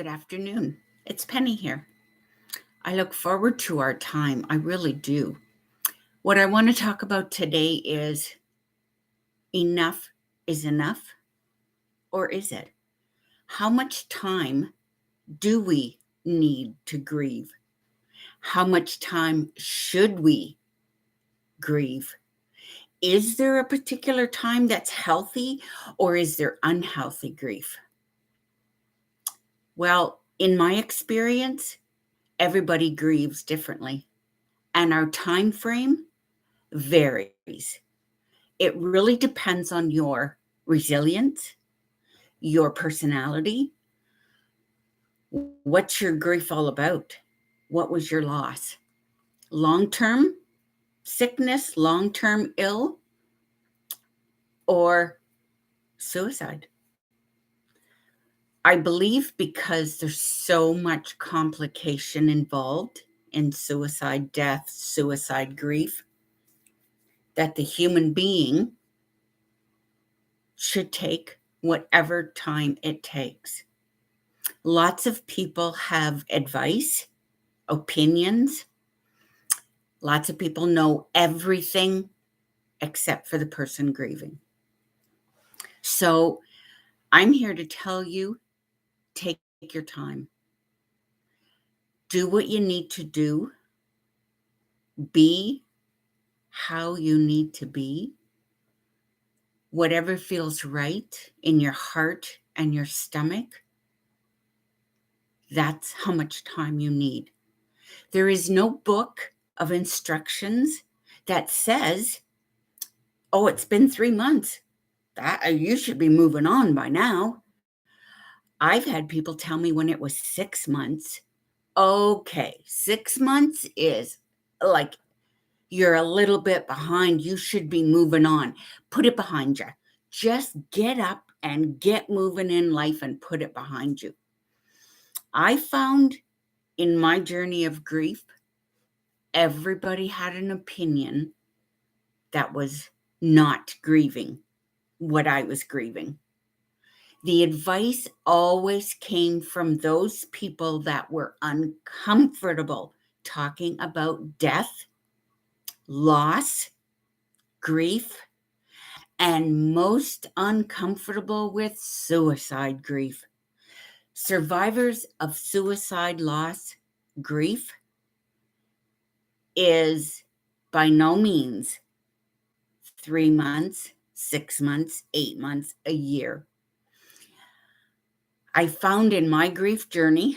Good afternoon. It's Penny here. I look forward to our time. I really do. What I want to talk about today is enough is enough, or is it? How much time do we need to grieve? How much time should we grieve? Is there a particular time that's healthy, or is there unhealthy grief? Well, in my experience, everybody grieves differently, and our time frame varies. It really depends on your resilience, your personality. What's your grief all about? What was your loss? Long term sickness, long term ill, or suicide? I believe because there's so much complication involved in suicide, death, suicide grief, that the human being should take whatever time it takes. Lots of people have advice, opinions. Lots of people know everything except for the person grieving. So I'm here to tell you, take your time. Do what you need to do. Be how you need to be. Whatever feels right in your heart and your stomach, that's how much time you need. There is no book of instructions that says, oh, it's been 3 months. You should be moving on by now. I've had people tell me when it was 6 months, okay, 6 months is like you're a little bit behind. You should be moving on. Put it behind you. Just get up and get moving in life and put it behind you. I found in my journey of grief, everybody had an opinion that was not grieving what I was grieving. The advice always came from those people that were uncomfortable talking about death, loss, grief, and most uncomfortable with suicide grief. Survivors of suicide loss grief is by no means 3 months, 6 months, 8 months, a year. I found in my grief journey,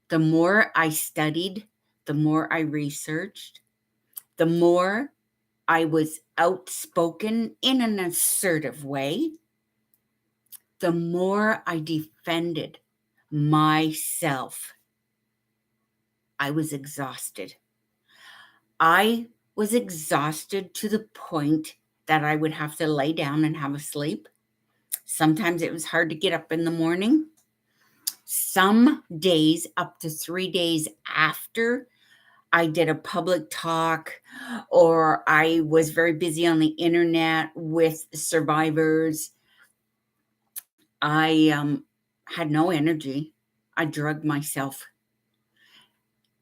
the more I studied, the more I researched, the more I was outspoken in an assertive way, the more I defended myself. I was exhausted. I was exhausted to the point that I would have to lay down and have a sleep. Sometimes it was hard to get up in the morning. Some days, up to 3 days after I did a public talk, or I was very busy on the internet with survivors, I had no energy. I drugged myself.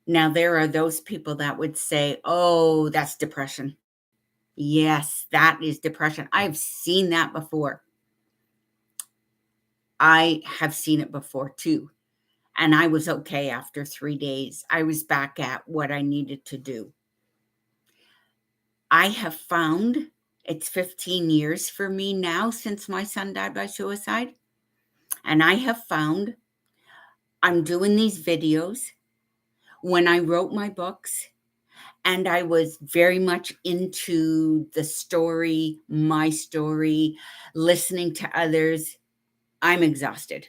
Now, there are those people that would say, oh, that's depression. Yes, that is depression. I've seen that before. I have seen it before too. And I was okay after 3 days. I was back at what I needed to do. I have found it's 15 years for me now since my son died by suicide. And I have found I'm doing these videos. When I wrote my books, and I was very much into the story, my story, listening to others, I'm exhausted.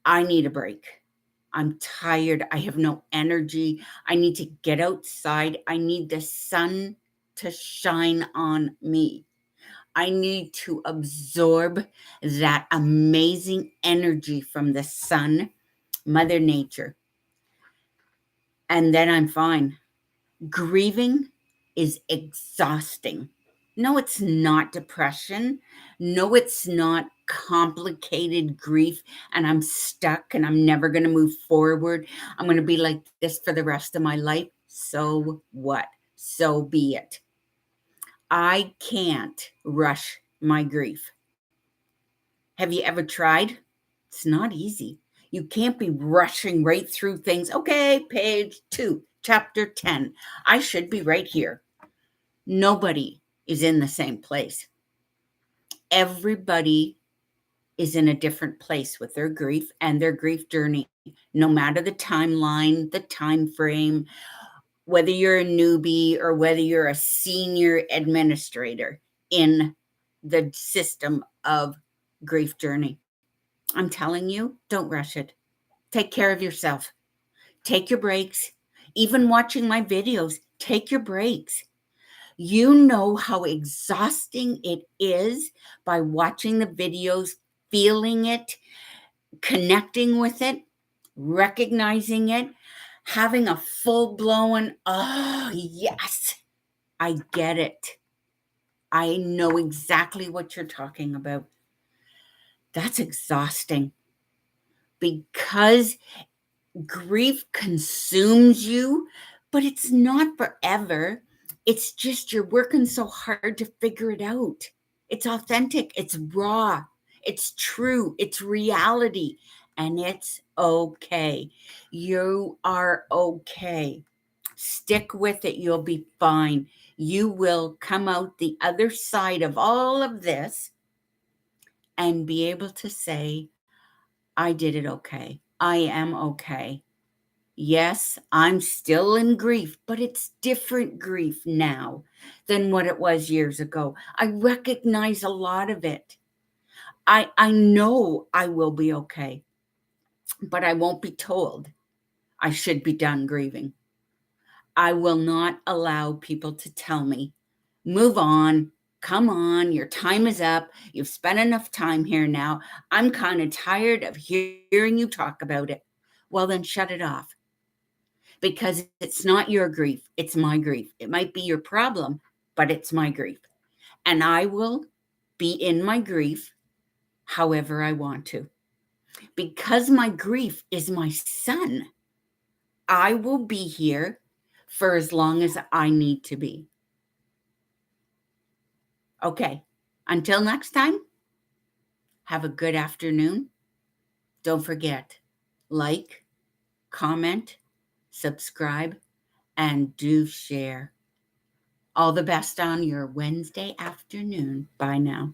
I need a break. I'm tired. I have no energy. I need to get outside. I need the sun to shine on me. I need to absorb that amazing energy from the sun, Mother Nature. And then I'm fine. Grieving is exhausting. No, it's not depression. No, it's not complicated grief and I'm stuck and I'm never going to move forward. I'm going to be like this for the rest of my life. So what? So be it. I can't rush my grief. Have you ever tried? It's not easy. You can't be rushing right through things. Okay, page 2, chapter 10. I should be right here. Nobody is in the same place. Everybody is in a different place with their grief and their grief journey, no matter the timeline, the time frame, whether you're a newbie or whether you're a senior administrator in the system of grief journey. I'm telling you, don't rush it. Take care of yourself. Take your breaks. Even watching my videos, take your breaks. You know how exhausting it is by watching the videos, feeling it, connecting with it, recognizing it, having a full blown, oh, yes, I get it. I know exactly what you're talking about. That's exhausting because grief consumes you, but it's not forever. It's just you're working so hard to figure it out. It's authentic, it's raw, it's true, it's reality, and it's okay. You are okay. Stick with it, you'll be fine. You will come out the other side of all of this and be able to say, I did it okay. I am okay. Yes, I'm still in grief, but it's different grief now than what it was years ago. I recognize a lot of it. I know I will be okay, but I won't be told I should be done grieving. I will not allow people to tell me, move on, come on, your time is up. You've spent enough time here now. I'm kind of tired of hearing you talk about it. Well, then shut it off. Because it's not your grief, it's my grief. It might be your problem, but it's my grief. And I will be in my grief however I want to. Because my grief is my son, I will be here for as long as I need to be. Okay, until next time, have a good afternoon. Don't forget, like, comment, subscribe, and do share. All the best on your Wednesday afternoon. Bye now.